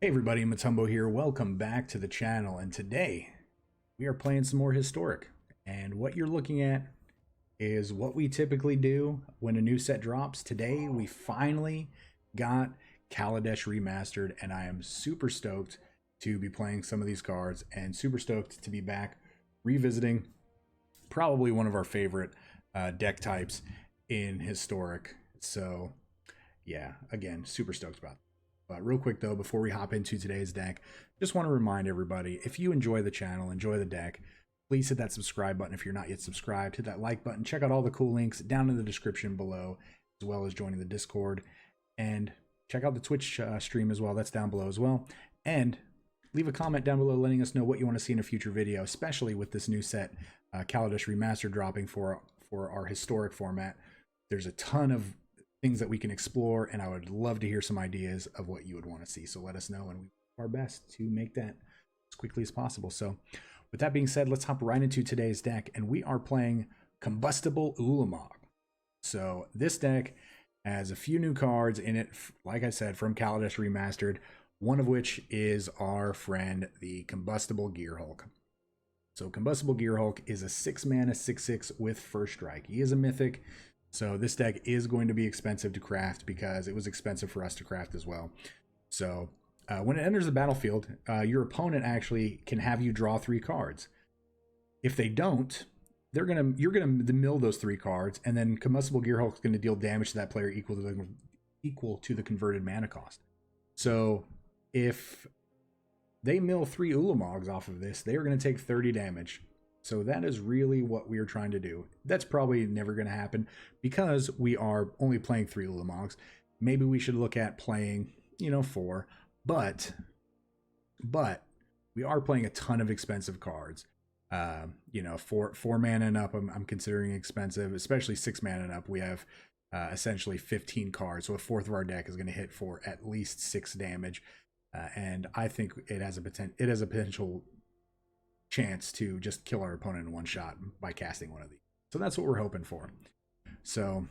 Hey everybody, Matumbo here. Welcome back to the channel, and today we are playing some more Historic. And what you're looking at is what we typically do when a new set drops. Today we finally got Kaladesh Remastered, and I am super stoked to be playing some of these cards and super stoked to be back revisiting probably one of our favorite deck types in Historic. So yeah, again, super stoked about it. But real quick though, before we hop into today's deck, just want to remind everybody, if you enjoy the channel, enjoy the deck, please hit that subscribe button if you're not yet subscribed, hit that like button, check out all the cool links down in the description below, as well as joining the Discord, and check out the Twitch stream as well, that's down below as well, and leave a comment down below letting us know what you want to see in a future video, especially with this new set, Kaladesh Remastered, dropping for our Historic format. There's a ton of things that we can explore, and I would love to hear some ideas of what you would want to see. So let us know, and we do our best to make that as quickly as possible. So with that being said, let's hop right into today's deck, and we are playing Combustible Ulamog. So this deck has a few new cards in it, like I said, from Kaladesh Remastered, one of which is our friend, the Combustible Gearhulk. So Combustible Gearhulk is a 6 mana 6/6 with first strike. He is a mythic, so this deck is going to be expensive to craft because it was expensive for us to craft as well. So when it enters the battlefield, your opponent actually can have you draw 3 cards. If they don't, you're gonna mill those 3 cards, and then Combustible Gearhulk is going to deal damage to that player equal to the converted mana cost. So if they mill 3 Ulamogs off of this, they are going to take 30 damage. So that is really what we are trying to do. That's probably never going to happen because we are only playing 3 Ulamogs. Maybe we should look at playing, 4, but we are playing a ton of expensive cards. 4 mana and up, I'm considering expensive, especially 6 mana and up. We have essentially 15 cards, so a fourth of our deck is going to hit for at least 6 damage, and I think it has a potential chance to just kill our opponent in one shot by casting one of these. So that's what we're hoping for. So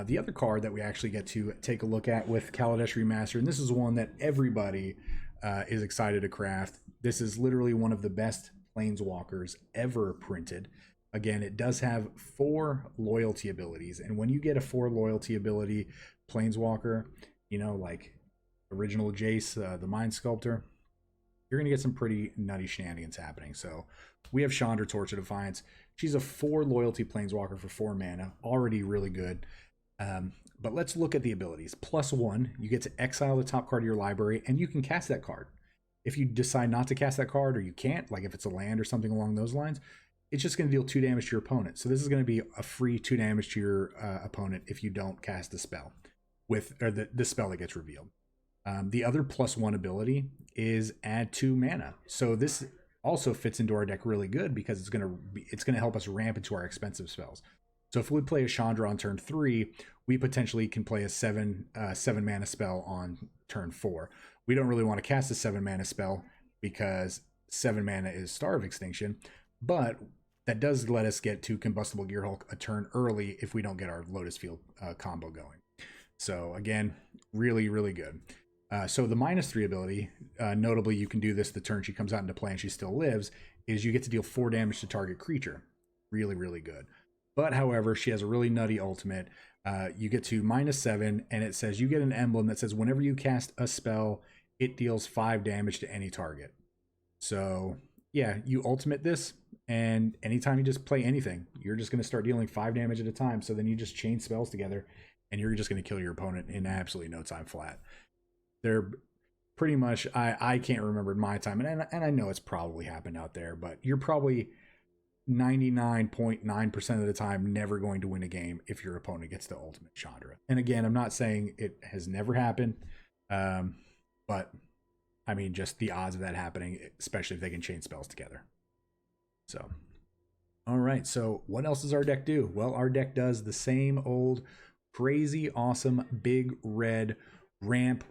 the other card that we actually get to take a look at with Kaladesh Remastered, and this is one that everybody is excited to craft. This is literally one of the best planeswalkers ever printed. Again, it does have 4 loyalty abilities, and when you get a 4 loyalty ability planeswalker, like original Jace, the Mind Sculptor, you're going to get some pretty nutty shenanigans happening. So we have Chandra, Torch of Defiance. She's a 4 loyalty planeswalker for 4 mana, already really good. But let's look at the abilities. +1, you get to exile the top card of your library, and you can cast that card. If you decide not to cast that card, or you can't, like if it's a land or something along those lines, it's just going to deal 2 damage to your opponent. So this is going to be a free 2 damage to your opponent if you don't cast the spell, or the spell that gets revealed. The other +1 ability is add 2 mana. So this also fits into our deck really good because it's gonna help us ramp into our expensive spells. So if we play a Chandra on turn 3, we potentially can play a 7 mana spell on turn 4. We don't really want to cast a 7 mana spell because 7 mana is Star of Extinction, but that does let us get to Combustible Gearhulk a turn early if we don't get our Lotus Field combo going. So again, really, really good. So the -3 ability, notably you can do this the turn she comes out into play and she still lives, is you get to deal 4 damage to target creature. Really, really good. But however, she has a really nutty ultimate. You get to -7, and it says you get an emblem that says whenever you cast a spell, it deals 5 damage to any target. So yeah, you ultimate this, and anytime you just play anything, you're just going to start dealing 5 damage at a time. So then you just chain spells together, and you're just going to kill your opponent in absolutely no time flat. They're pretty much, I can't remember in my time, and I know it's probably happened out there, but you're probably 99.9% of the time never going to win a game if your opponent gets the ultimate Chandra. And again, I'm not saying it has never happened, but I mean, just the odds of that happening, especially if they can chain spells together. So, all right, so what else does our deck do? Well, our deck does the same old crazy awesome big red ramp,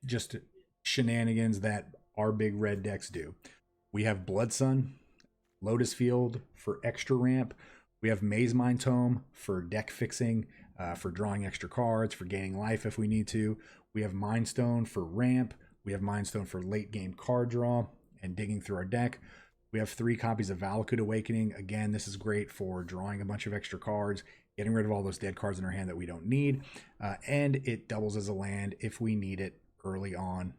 just shenanigans that our big red decks do. We have Blood Sun, Lotus Field for extra ramp. We have Maze Mind Tome for deck fixing, for drawing extra cards, for gaining life if we need to. We have Mind Stone for ramp. We have Mind Stone for late game card draw and digging through our deck. We have 3 copies of Valakut Awakening. Again, this is great for drawing a bunch of extra cards, getting rid of all those dead cards in our hand that we don't need, and it doubles as a land if we need it early on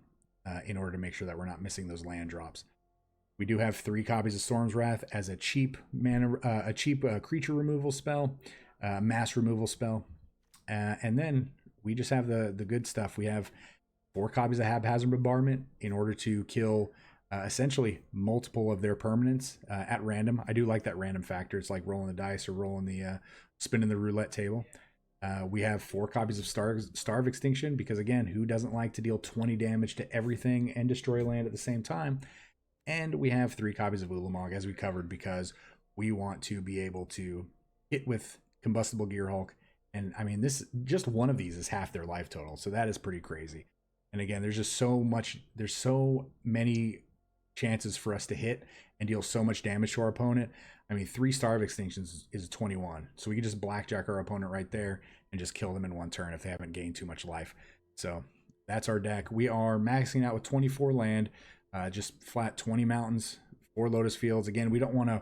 in order to make sure that we're not missing those land drops. We do have 3 copies of Storm's Wrath as a cheap mana, creature removal spell, mass removal spell, and then we just have the good stuff. We have 4 copies of Haphazard Bombardment in order to kill essentially multiple of their permanents at random. I do like that random factor. It's like rolling the dice or rolling the spinning the roulette table. We have 4 copies of Starve Extinction because, again, who doesn't like to deal 20 damage to everything and destroy land at the same time? And we have 3 copies of Ulamog, as we covered, because we want to be able to hit with Combustible Gearhulk. And I mean, this just one of these is half their life total, so that is pretty crazy. And again, there's just so many chances for us to hit and deal so much damage to our opponent. I mean, 3 Starve Extinctions is 21, so we can just blackjack our opponent right there and just kill them in one turn if they haven't gained too much life. So that's our deck. We are maxing out with 24 land, just flat 20 mountains, 4 Lotus Fields. Again, we don't want to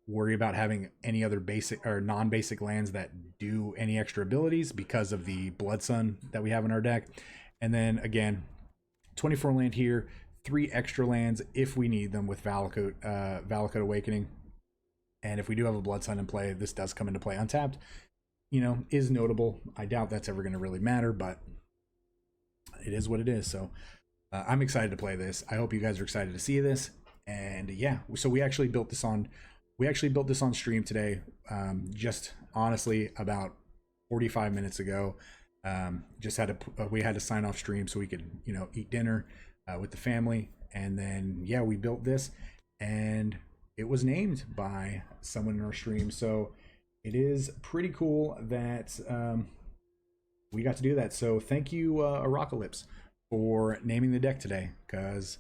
worry about having any other basic or non-basic lands that do any extra abilities because of the Blood Sun that we have in our deck. And then again, 24 land here, 3 extra lands if we need them with Valakut Awakening. And if we do have a Blood Sun in play, this does come into play untapped. You know, is notable. I doubt that's ever going to really matter, but it is what it is. So I'm excited to play this. I hope you guys are excited to see this. And yeah, so we actually built this on stream today, just honestly about 45 minutes ago. Just had to we had to sign off stream so we could, you know, eat dinner with the family, and then yeah, we built this and it was named by someone in our stream. So it is pretty cool that we got to do that. So thank you, Aracalypse, for naming the deck today, because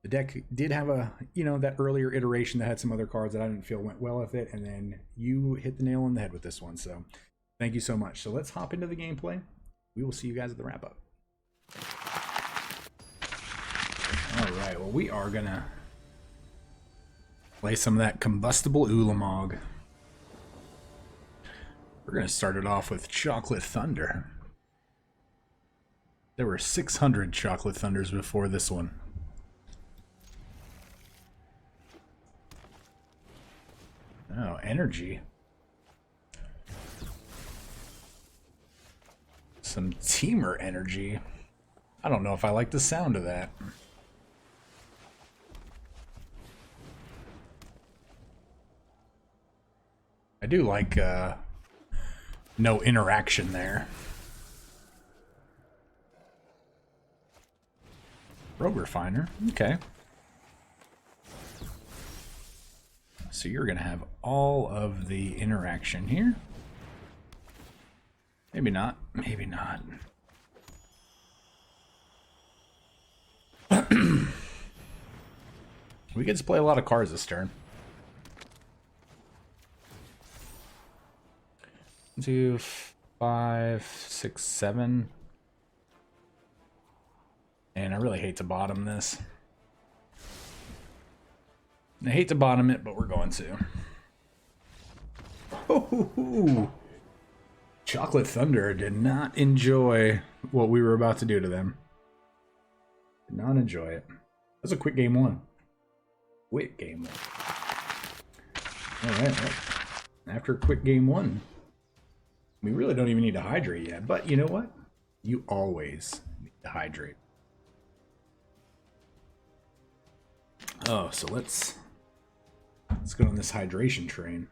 the deck did have a, you know, that earlier iteration that had some other cards that I didn't feel went well with it, and then you hit the nail on the head with this one. So thank you so much. So let's hop into the gameplay. We will see you guys at the wrap up. All right, well, we are gonna play some of that Combustible Ulamog. We're gonna start it off with Chocolate Thunder. There were 600 Chocolate Thunders before this one. Oh, energy. Some Teamer energy. I don't know if I like the sound of that. I do like no interaction there. Rogue Refiner, okay. So you're gonna have all of the interaction here. Maybe not, maybe not. We get to play a lot of cards this turn. 1, 2, 5, 6, 7. And I really hate to bottom this. I hate to bottom it, but we're going to. Oh, Chocolate Thunder did not enjoy what we were about to do to them. Did not enjoy it. That was a quick game 1. Quick game 1. Alright, well, after a quick game 1, we really don't even need to hydrate yet. But you know what? You always need to hydrate. Oh, so let's go on this hydration train.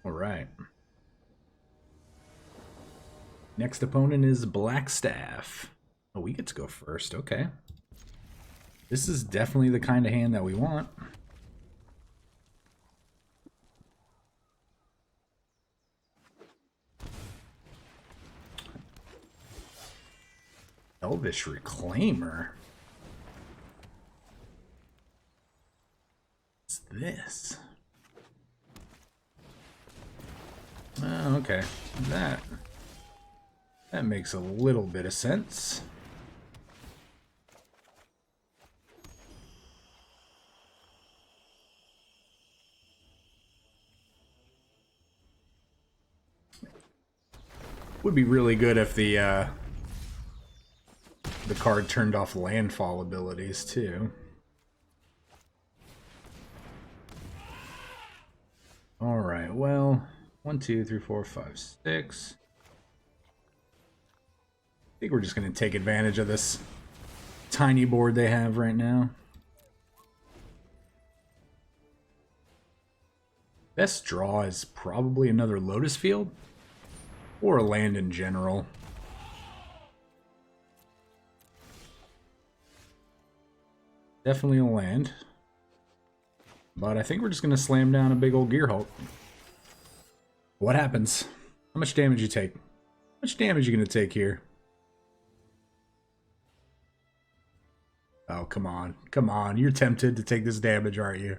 All right. Next opponent is Blackstaff. Oh, we get to go first. Okay. This is definitely the kind of hand that we want. Elvish Reclaimer. What's this? Oh, okay. That. That makes a little bit of sense. Would be really good if the card turned off landfall abilities too. All right, well, 1, 2, 3, 4, 5, 6. I think we're just going to take advantage of this tiny board they have right now. Best draw is probably another Lotus Field or a land in general. Definitely a land. But I think we're just going to slam down a big old Gearhulk. What happens? How much damage you take? How much damage you going to take here? Oh, come on. Come on. You're tempted to take this damage, aren't you?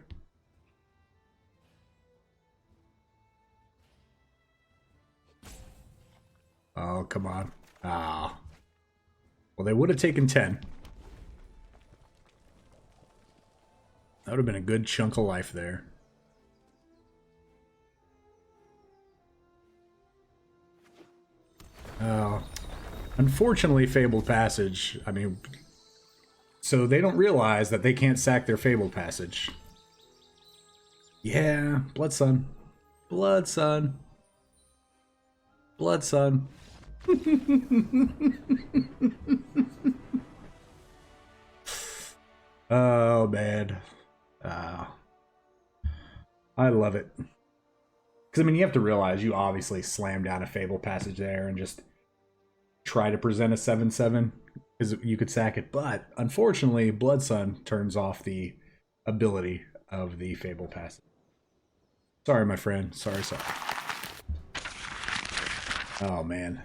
Oh, come on. Ah. Well, they would have taken 10. That would have been a good chunk of life there. Oh. Unfortunately, Fabled Passage, I mean... So they don't realize that they can't sack their Fabled Passage. Yeah, Blood Sun. Blood Sun. Blood Sun. Oh, man. I love it. Because, I mean, you have to realize you obviously slam down a Fable Passage there and just try to present a 7/7. Because you could sack it. But, unfortunately, Blood Sun turns off the ability of the Fable Passage. Sorry, my friend. Sorry. Oh, man.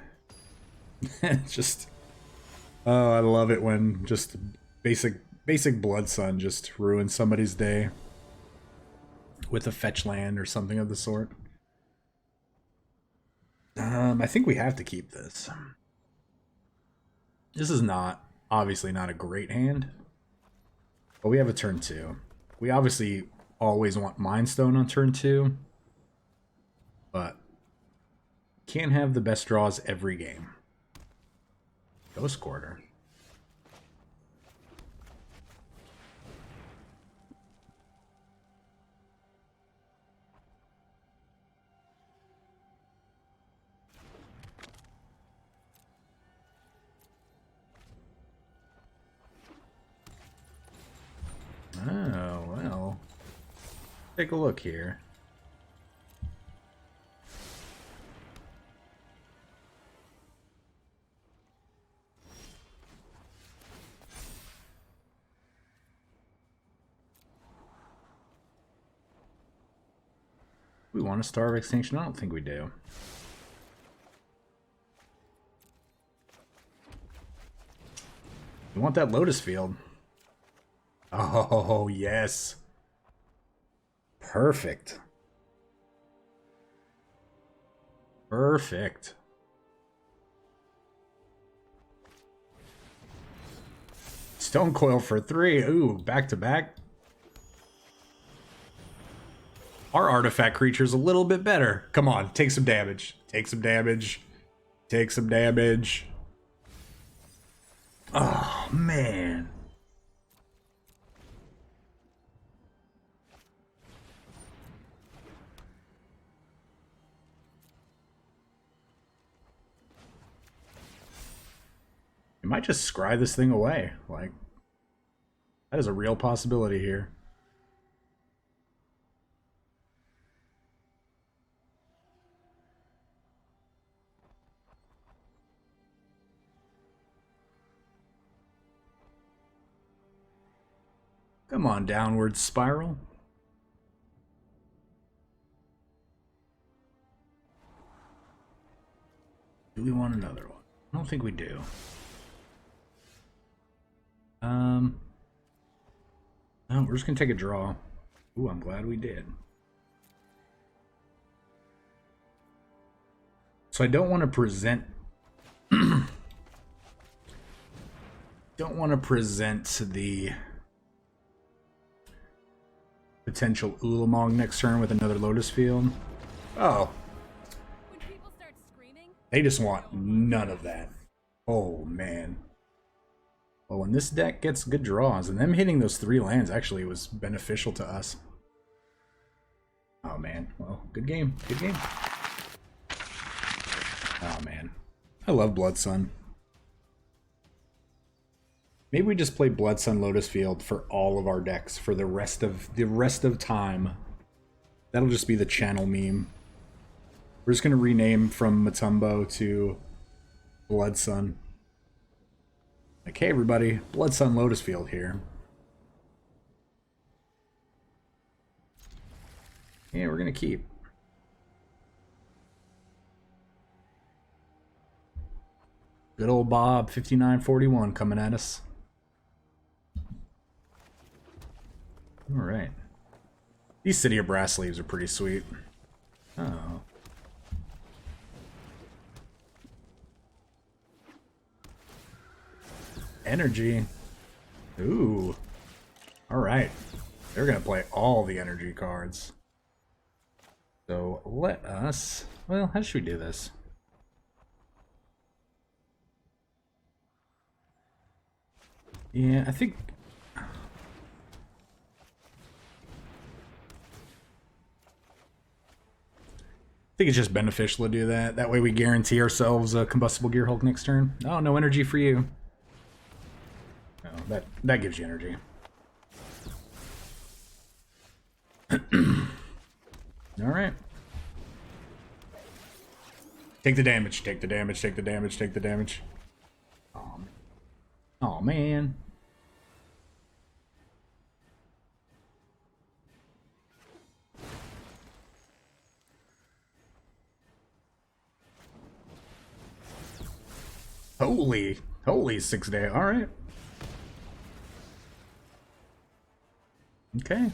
Just... Oh, I love it when just basic Blood Sun just ruins somebody's day with a fetch land or something of the sort. I think we have to keep this. This is obviously not a great hand, but we have a turn 2. We obviously always want Mind Stone on turn 2, but can't have the best draws every game. Ghost Quarter. Oh, well. Take a look here. We want a Star of Extinction? I don't think we do. We want that Lotus Field. Oh, yes. Perfect. Perfect. Stone Coil for 3. Ooh, back to back. Our artifact creature's a little bit better. Come on, take some damage. Take some damage. Take some damage. Oh, man. You might just scry this thing away. Like, that is a real possibility here. Come on, downward spiral. Do we want another one? I don't think we do. No, we're just gonna take a draw. Ooh, I'm glad we did. So I don't want to present Don't want to present the potential Ulamog next turn with another Lotus Field. Oh. They just want none of that. Oh, man. Well, when this deck gets good draws, and them hitting those 3 lands actually was beneficial to us. Oh, man. Well, good game. Good game. Oh, man. I love Blood Sun. Maybe we just play Blood Sun Lotus Field for all of our decks for the rest of time. That'll just be the channel meme. We're just gonna rename from Matumbo to Blood Sun. Like, hey everybody, Blood Sun Lotus Field here. Yeah, we're gonna keep. Good old Bob 5941 coming at us. Alright. These City of Brass sleeves are pretty sweet. Oh. Energy. Ooh. Alright. They're gonna play all the energy cards. So let us... Well, how should we do this? Yeah, I think... I think it's just beneficial to do that. That way we guarantee ourselves a Combustible Gearhulk next turn. Oh, no energy for you. Oh, that gives you energy. Alright. Take the damage, take the damage, take the damage, take the damage. Oh man. Holy 6 day. All right. Okay.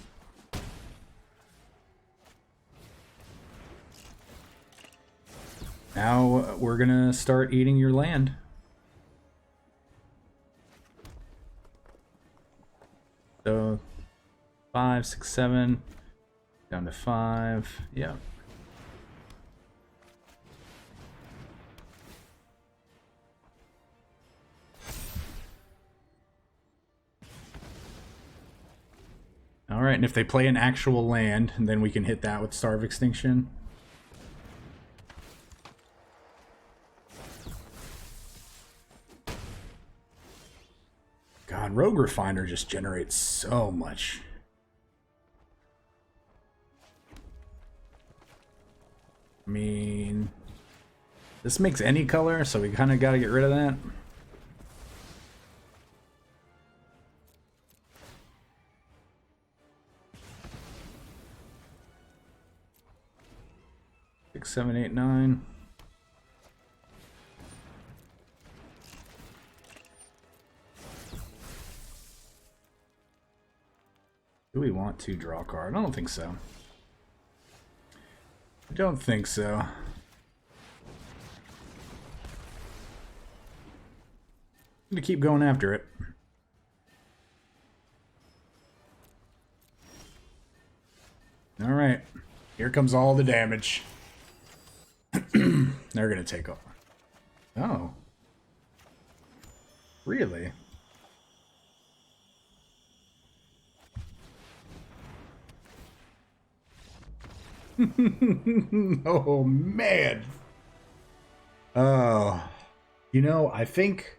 Now we're gonna start eating your land. So 5, 6, 7, down to 5. Yeah. All right, and if they play an actual land, then we can hit that with Star of Extinction. God, Rogue Refiner just generates so much. I mean, this makes any color, so we kind of got to get rid of that. Six, 7, 8, 9. Do we want to draw a card? I don't think so. I don't think so. I'm gonna keep going after it. All right, here comes all the damage. They're gonna take over. Oh, really? Oh man. Oh, you know, I think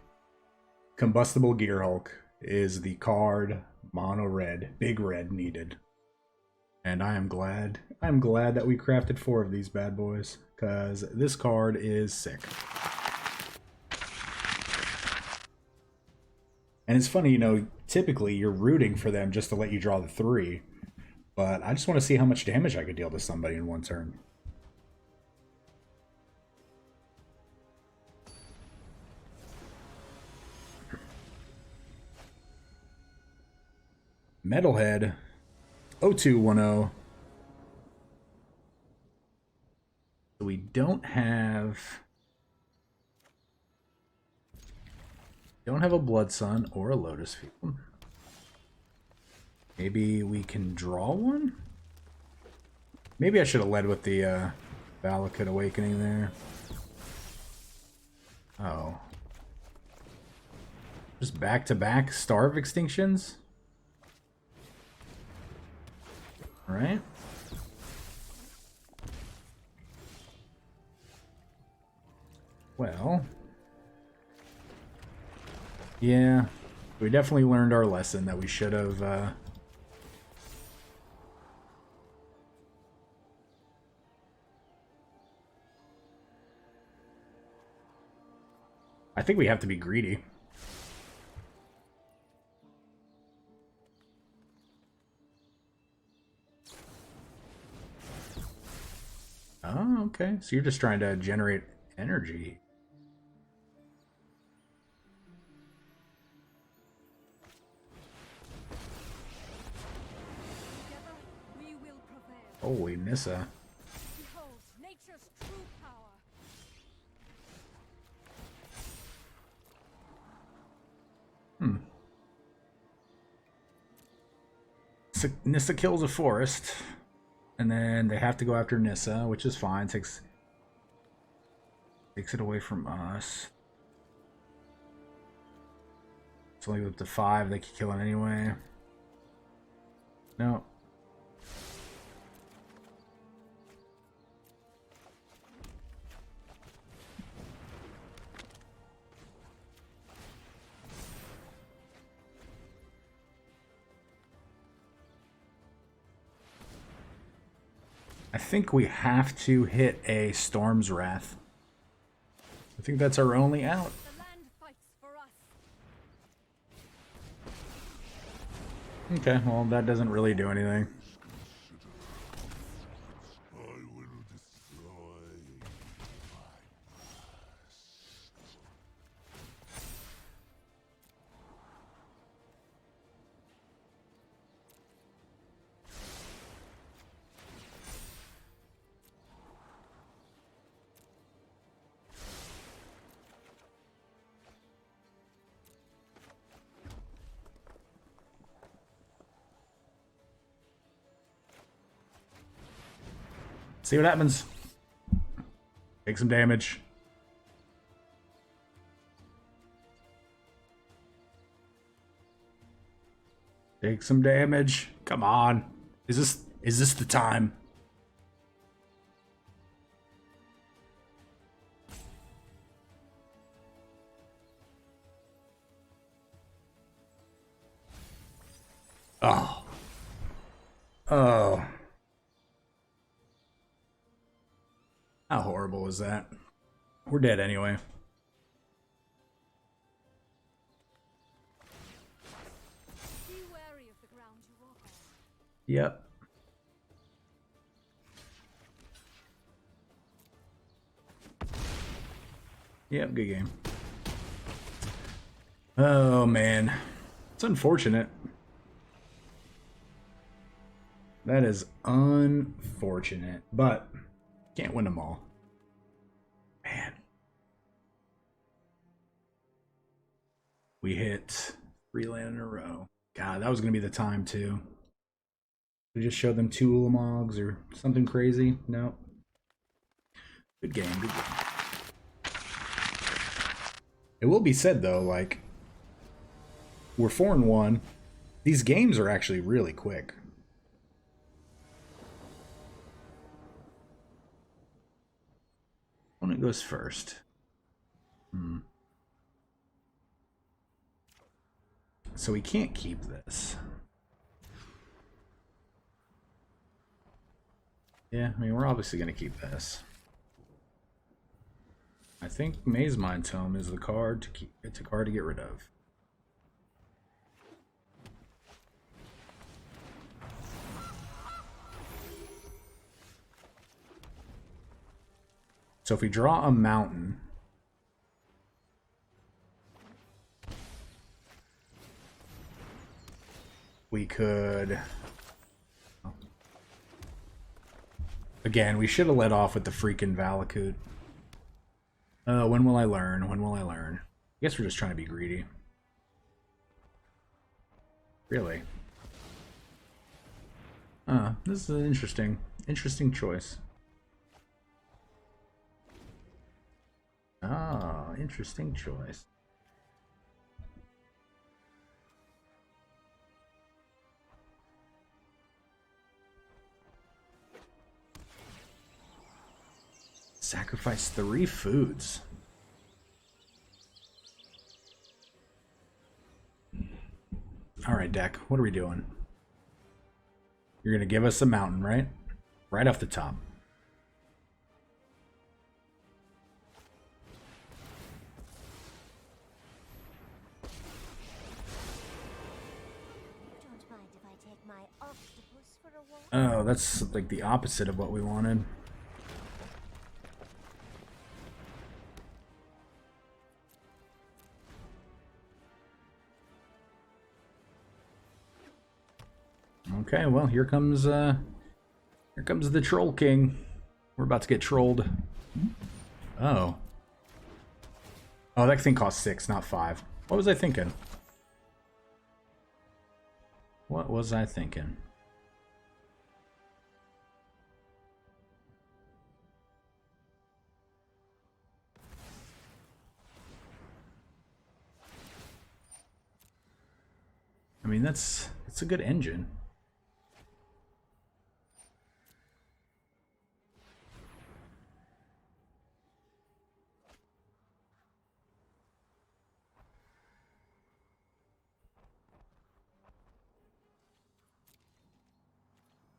Combustible Gearhulk is the card mono red, big red needed. And I am glad that we crafted 4 of these bad boys, because this card is sick. And it's funny, you know, typically you're rooting for them just to let you draw the 3. But I just want to see how much damage I could deal to somebody in one turn. Metalhead 0210. So we don't have Don't have a Blood Sun or a Lotus Field. Maybe we can draw one? Maybe I should have led with the Valakut Awakening there. Oh. Just back-to-back Starve Extinctions? Alright. Well. Yeah. We definitely learned our lesson that we should have... I think we have to be greedy. Oh, okay. So you're just trying to generate energy. Holy Nissa. Behold, nature's true power. Nissa kills a forest, and then they have to go after Nissa, which is fine. Takes it away from us. It's only up to 5. They can kill it anyway. No. I think we have to hit a Storm's Wrath. I think that's our only out. The land fights for us. Okay, well, that doesn't really do anything. See what happens. Take some damage. Take some damage. Come on. Is this the time? Oh. Oh. How horrible is that? We're dead anyway. Be wary of the ground you walk on. Yep. Yep, good game. Oh man. It's unfortunate. That is unfortunate, but can't win them all. Man. We hit 3 land in a row. God, that was going to be the time too. We just showed them 2 Ulamogs or something crazy. No. Good game, good game. It will be said though, like, we're 4-1. These games are actually really quick. Opponent goes first. So we can't keep this. Yeah, I mean, we're obviously going to keep this. I think Maze Mind Tome is the card to keep. It's a card to get rid of. So if we draw a mountain, we could... Again, we should have let off with the freaking Valakut. When will I learn? When will I learn? I guess we're just trying to be greedy. Really? This is an interesting choice. Oh, interesting choice. Sacrifice 3 foods. Alright, deck. What are we doing? You're going to give us a mountain, right? Right off the top. Don't mind if I take my octopus for a walk? Oh, that's like the opposite of what we wanted. Okay, well, here comes the Troll King. We're about to get trolled. Oh. Oh, that thing costs 6, not 5. What was I thinking? What was I thinking? I mean, it's a good engine.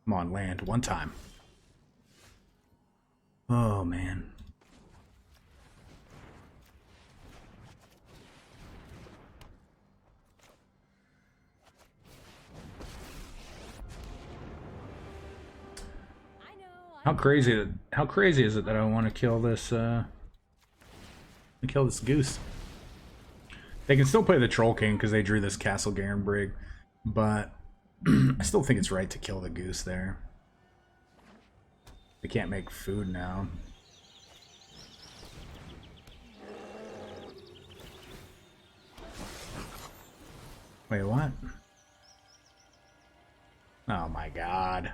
Come on, land one time. Oh, man. How crazy is it that I want to kill this goose? They can still play the Troll King because they drew this Castle Garenbrig, but I still think it's right to kill the goose there. They can't make food now. Wait, what? Oh my god.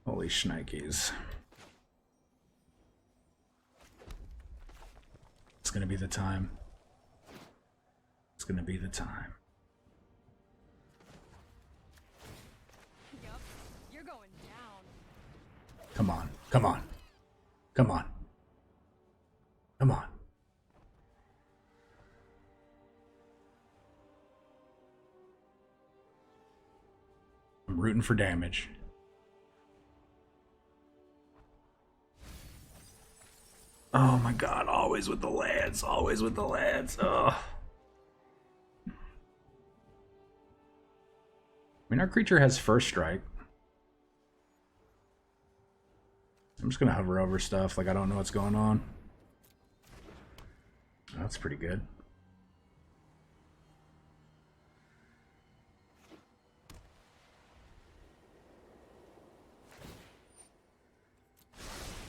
Holy shnikes. It's gonna be the time. It's gonna be the time. Yup, you're going down. Come on, come on, come on, come on. I'm rooting for damage. Oh my god, always with the lads, always with the lads. Ugh. I mean, our creature has first strike. I'm just gonna hover over stuff like I don't know what's going on. Oh, that's pretty good.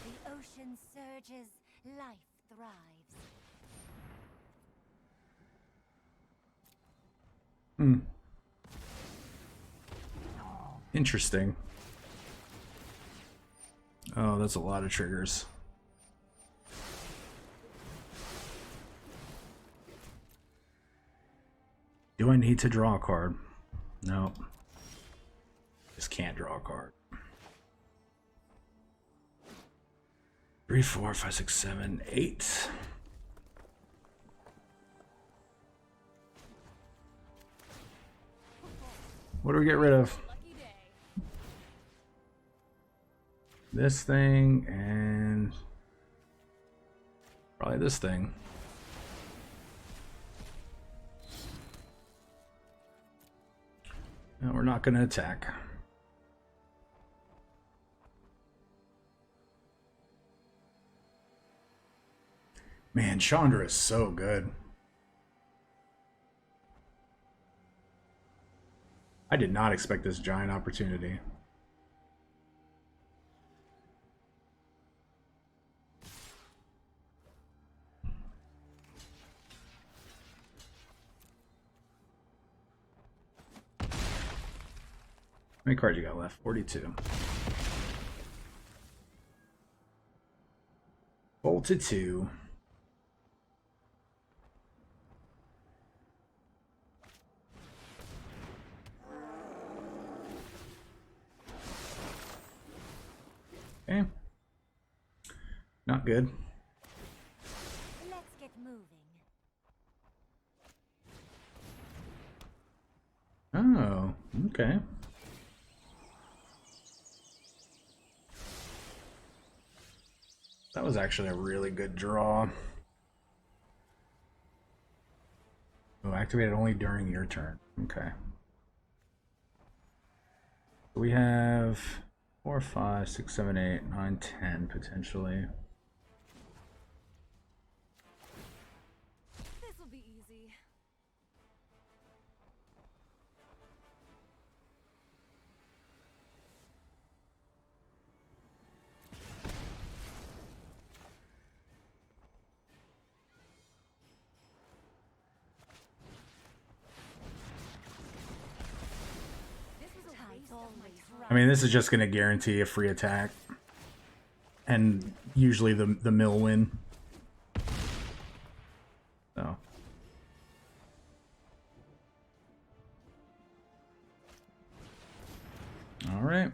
The ocean surges, life thrives. Hmm. Interesting. Oh, that's a lot of triggers. Do I need to draw a card? No. Just can't draw a card. 3, 4, 5, 6, 7, 8. What do we get rid of? Lucky day. This thing and probably this thing. No, we're not going to attack. Man, Chandra is so good. I did not expect this giant opportunity. many cards you got left? 42. Bolted 2. Okay. Not good. Let's get moving. Oh, okay. That was actually a really good draw. Oh, activated only during your turn. Okay. We have 4, 5, 6, 7, 8, 9, 10 potentially. This will be easy. This was a waste of my time. I mean, this is just going to guarantee a free attack. And usually the mill win. So. All right.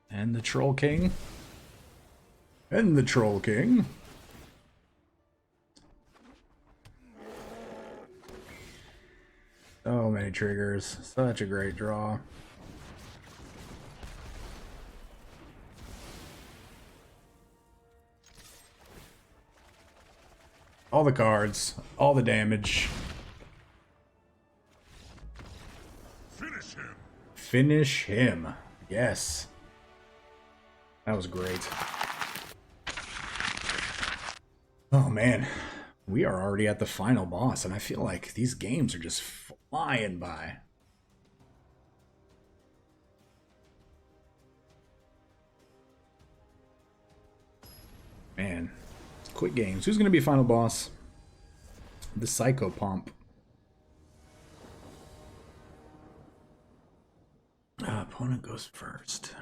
And the Troll King. And the Troll King. So many triggers. Such a great draw. All the cards. All the damage. Finish him. Finish him. Yes. That was great. Oh man, we are already at the final boss, and I feel like these games are just flying by. Man, quick games. Who's going to be final boss? The Psycho Pomp. Opponent goes first.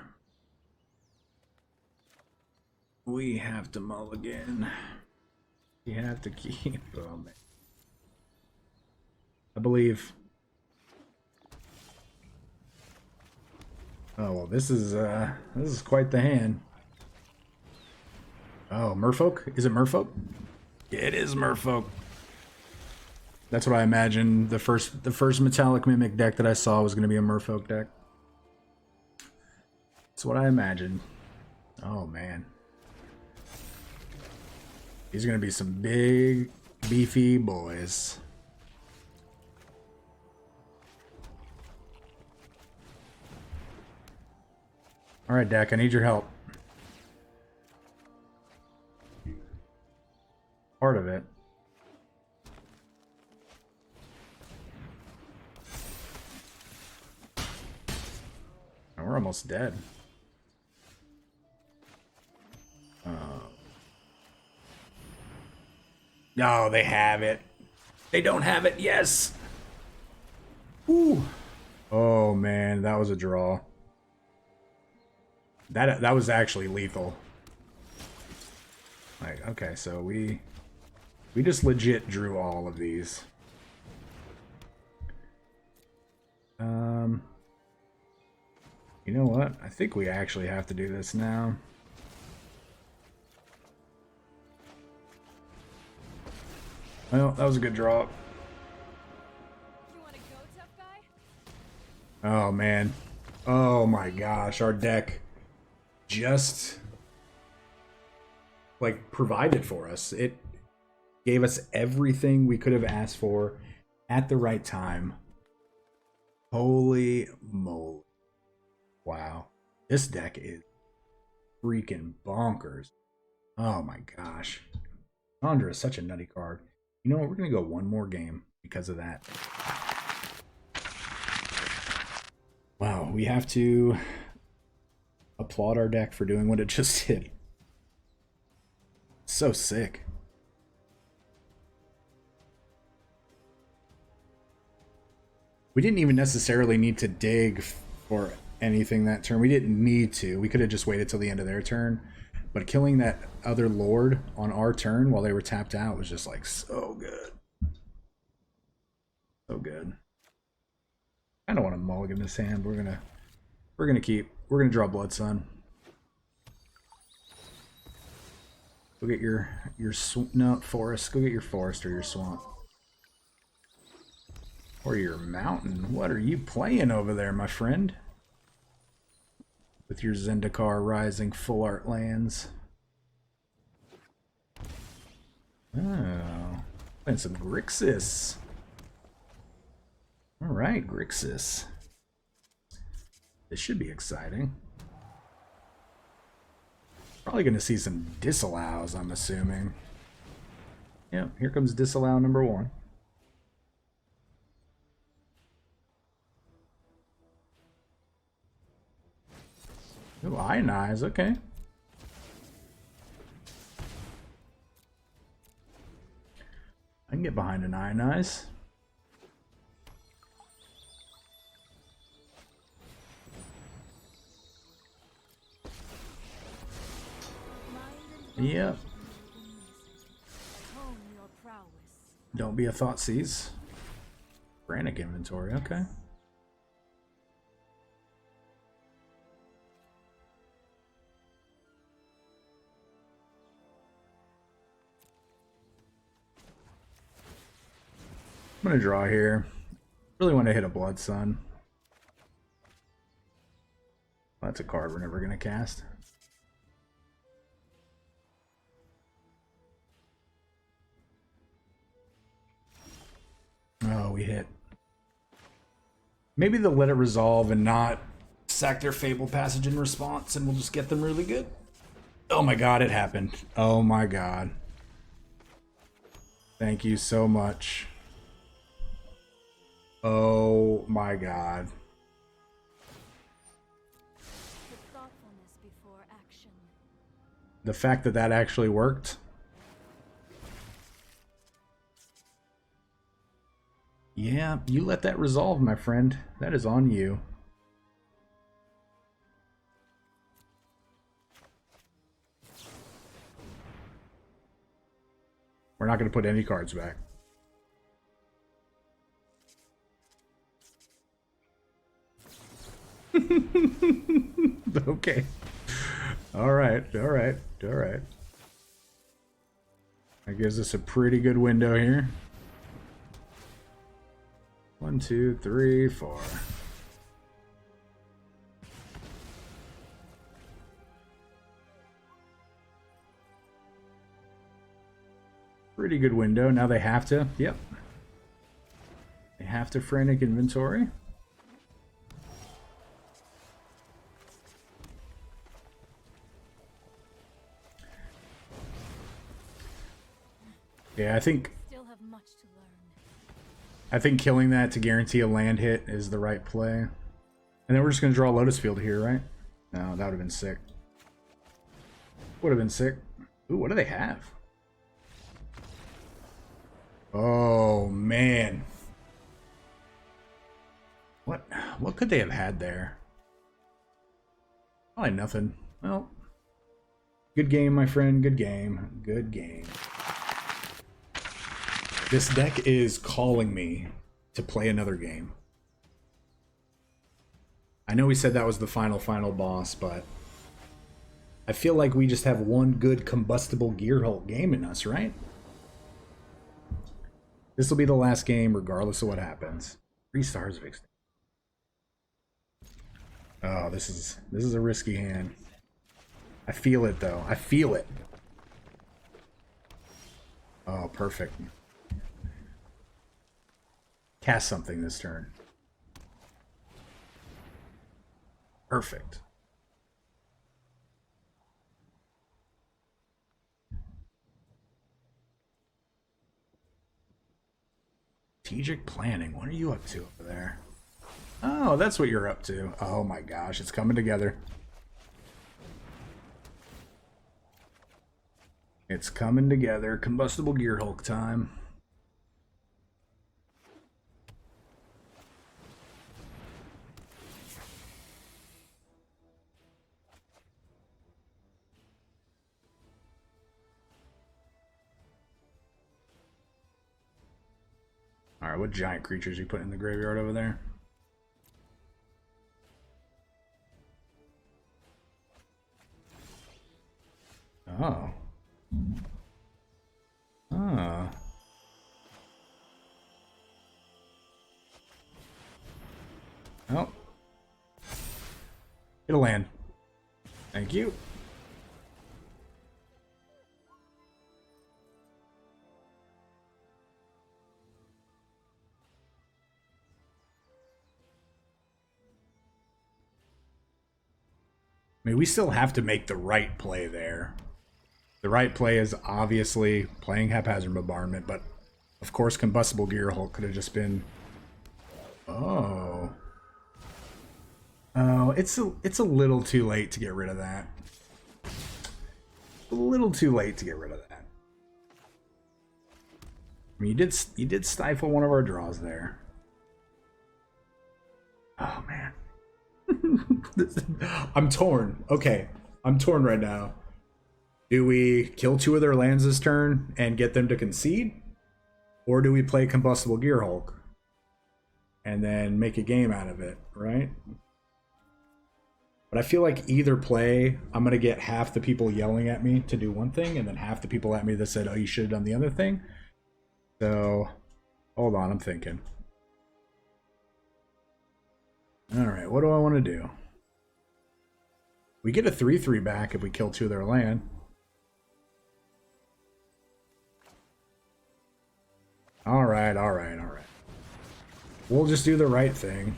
We have to mulligan. We have to keep. Oh man. I believe. Oh well, this is quite the hand. Oh, Merfolk? Is it Merfolk? It is Merfolk. That's what I imagined. The first Metallic Mimic deck that I saw was going to be a Merfolk deck. That's what I imagined. Oh man. These are going to be some big, beefy boys. Alright, Dak, I need your help. Part of it. Oh, we're almost dead. No, they have it. They don't have it. Yes. Ooh. Oh man, that was a draw. That was actually lethal. Like, okay, so we just legit drew all of these. You know what? I think we actually have to do this now. Well, that was a good draw. You want to go, tough guy? Oh man. Oh my gosh, our deck just like provided for us. It gave us everything we could have asked for at the right time. Holy moly. Wow. This deck is freaking bonkers. Oh my gosh. Chandra is such a nutty card. You know what? We're going to go one more game because of that. Wow. We have to applaud our deck for doing what it just did. So sick. We didn't even necessarily need to dig for anything that turn. We didn't need to. We could have just waited till the end of their turn. But killing that other lord on our turn while they were tapped out was just like so good. So good. I don't want to mulligan this hand. We're gonna draw Blood Sun. Go get your no forest. Go get your forest or your swamp. Or your mountain. What are you playing over there, my friend? With your Zendikar Rising Full Art lands. Oh. Playing some Grixis. Alright, Grixis. This should be exciting. Probably going to see some disallows, I'm assuming. Yep, here comes disallow number 1. Oh, ionize, okay. I can get behind an ionize. Yep. Don't be a Thoughtseize. Granic inventory, okay. I'm gonna draw here. Really want to hit a Blood Sun. Well, that's a card we're never gonna cast. Oh, we hit. Maybe they'll let it resolve and not sack their Fable Passage in response, and we'll just get them really good. Oh my god, it happened. Oh my god. Thank you so much. Oh my god. The fact that that actually worked. Yeah, you let that resolve, my friend. That is on you. We're not going to put any cards back. Okay. Alright. That gives us a pretty good window here. 1, 2, 3, 4. Pretty good window. Now they have to. Yep. They have to Frantic Inventory. Yeah, I think killing that to guarantee a land hit is the right play. And then we're just going to draw a Lotus Field here, right? No, that would have been sick. Would have been sick. Ooh, what do they have? Oh, man. What could they have had there? Probably nothing. Well, good game, my friend. Good game. Good game. This deck is calling me to play another game. I know we said that was the final boss, but I feel like we just have one good Combustible Gearhulk game in us, right? This will be the last game, regardless of what happens. 3 stars of extinction. Oh, this is a risky hand. I feel it, though. I feel it. Oh, perfect. Cast something this turn. Perfect. Strategic planning. What are you up to over there? Oh, that's what you're up to. Oh my gosh, it's coming together. It's coming together. Combustible Gearhulk time. Alright, what giant creatures you put in the graveyard over there? Oh. Ah. Oh. Get a land. Thank you. I mean, we still have to make the right play there. The right play is obviously playing Haphazard Bombardment, but of course Combustible Gearhulk could have just been... Oh. Oh, it's a little too late to get rid of that. A little too late to get rid of that. I mean, you did stifle one of our draws there. Oh man. I'm torn. Okay, I'm torn right now. Do we kill 2 of their lands this turn and get them to concede? Or do we play Combustible Gearhulk and then make a game out of it, right? But I feel like either play, I'm going to get half the people yelling at me to do one thing and then half the people at me that said, oh, you should have done the other thing. So, hold on, I'm thinking. Alright, what do I want to do? We get a 3/3 back if we kill 2 of their land. Alright, alright, alright. We'll just do the right thing.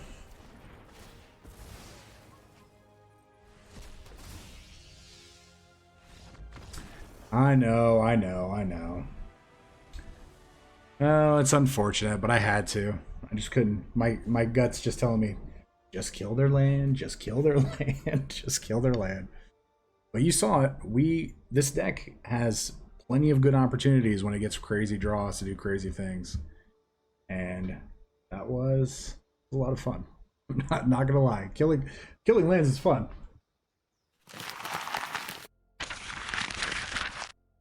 I know, I know, I know. Oh, it's unfortunate, but I had to. I just couldn't. My gut's just telling me, just kill their land, just kill their land, just kill their land. But you saw it. This deck has plenty of good opportunities when it gets crazy draws to do crazy things. And that was a lot of fun. I'm not gonna lie. Killing lands is fun.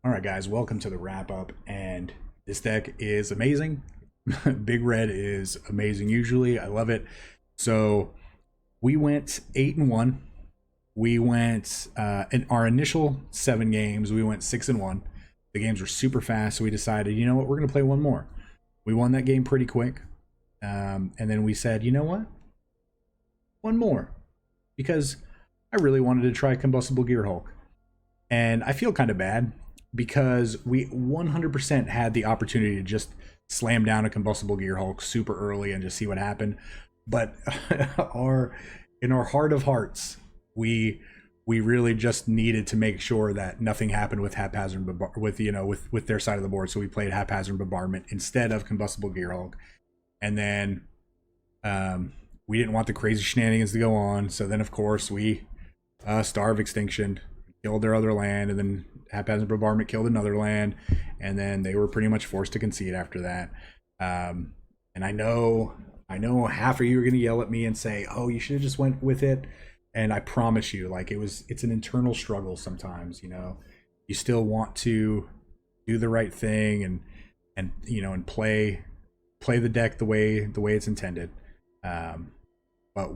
Alright guys, welcome to the wrap up, and this deck is amazing. Big Red is amazing usually. I love it. So we went 8-1. We went in our initial 7 games, we went 6-1. The games were super fast, so we decided, you know what, we're gonna play one more. We won that game pretty quick. And then we said, you know what? One more. Because I really wanted to try Combustible Gearhulk. And I feel kind of bad because we 100% had the opportunity to just slam down a Combustible Gearhulk super early and just see what happened. But in our heart of hearts, we really just needed to make sure that nothing happened with Haphazard with their side of the board. So we played Haphazard Bombardment instead of Combustible Gearhulk. And then we didn't want the crazy shenanigans to go on. So then, of course, we Starve Extinction, killed their other land, and then Haphazard Bombardment killed another land, and then they were pretty much forced to concede after that. And I know half of you are going to yell at me and say, oh, you should have just went with it. And I promise you, like, it's an internal struggle sometimes, you know. You still want to do the right thing and you know, and play the deck the way it's intended. But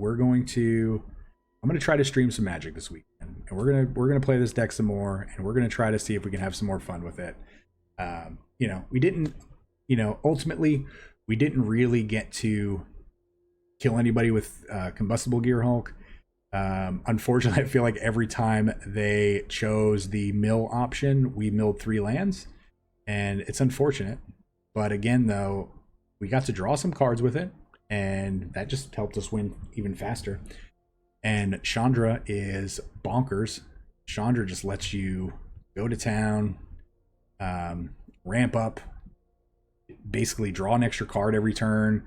I'm gonna try to stream some Magic this week, and we're gonna play this deck some more, and we're gonna try to see if we can have some more fun with it. You know, we didn't, you know, ultimately we didn't really get to kill anybody with Combustible Gearhulk. Unfortunately, I feel like every time they chose the mill option, we milled 3 lands, and it's unfortunate. But again, though, we got to draw some cards with it, and that just helped us win even faster. And Chandra is bonkers. Chandra just lets you go to town, ramp up, basically draw an extra card every turn,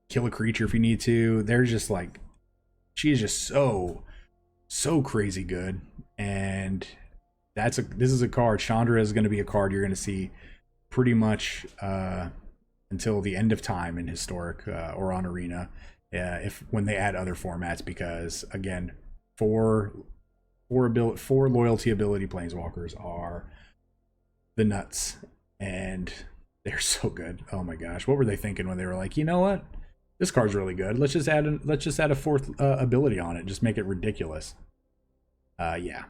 kill a creature if you need to. There's just like, she is just so crazy good. And this is a card. Chandra is going to be a card you're going to see pretty much until the end of time in Historic or on Arena, if when they add other formats, because again, four loyalty ability planeswalkers are the nuts, and they're so good. Oh my gosh, what were they thinking when they were like, you know what, this card's really good. Let's just add a fourth ability on it. Just make it ridiculous. Yeah.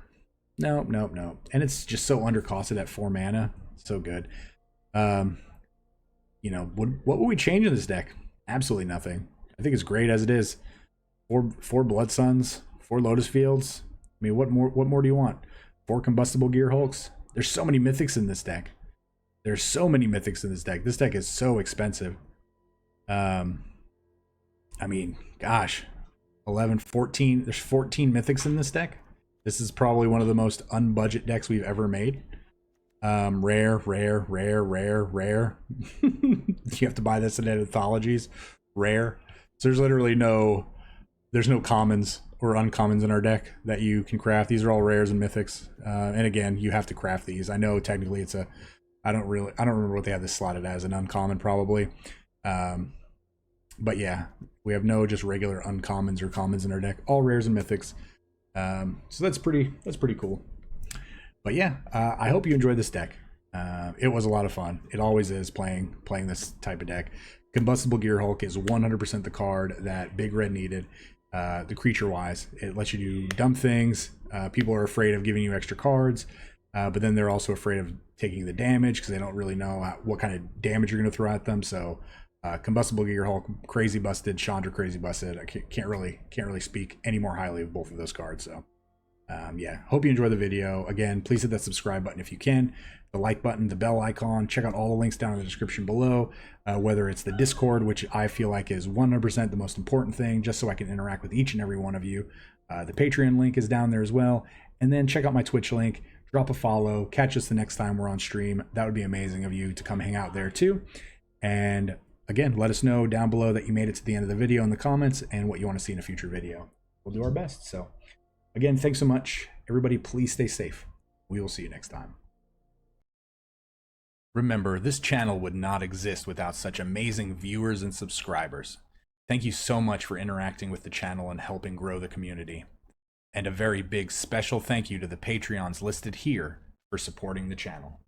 No. And it's just so undercosted at 4 mana. So good. You know, what would we change in this deck? Absolutely nothing. I think it's great as it is. Four Blood Suns, 4 Lotus Fields. I mean, what more do you want? 4 Combustible Gearhulks. There's so many mythics in this deck. There's so many mythics in this deck. This deck is so expensive. I mean, gosh, 11, 14. There's 14 mythics in this deck. This is probably one of the most unbudget decks we've ever made. Rare. You have to buy this in anthologies. Rare. So there's literally no commons or uncommons in our deck that you can craft. These are all rares and mythics. And again, you have to craft these. I know technically it's a, I don't remember what they have this slotted as, an uncommon probably. But yeah, we have no just regular uncommons or commons in our deck. All rares and mythics. So that's pretty cool. But yeah, I hope you enjoyed this deck. It was a lot of fun. It always is playing this type of deck. Combustible Gearhulk is 100% the card that Big Red needed. The creature wise, it lets you do dumb things. People are afraid of giving you extra cards, but then they're also afraid of taking the damage because they don't really know what kind of damage you're going to throw at them. So Combustible Gearhulk, crazy busted. Chandra, crazy busted. I can't really speak any more highly of both of those cards. So yeah, hope you enjoy the video. Again, please hit that subscribe button if you can, the like button, the bell icon. Check out all the links down in the description below, whether it's the Discord, which I feel like is 100% the most important thing, just so I can interact with each and every one of you. The Patreon link is down there as well. And then check out my Twitch link, drop a follow, catch us the next time we're on stream. That would be amazing of you to come hang out there too. And again, let us know down below that you made it to the end of the video in the comments and what you want to see in a future video. We'll do our best. So again, thanks so much. Everybody, please stay safe. We will see you next time. Remember, this channel would not exist without such amazing viewers and subscribers. Thank you so much for interacting with the channel and helping grow the community. And a very big special thank you to the Patreons listed here for supporting the channel.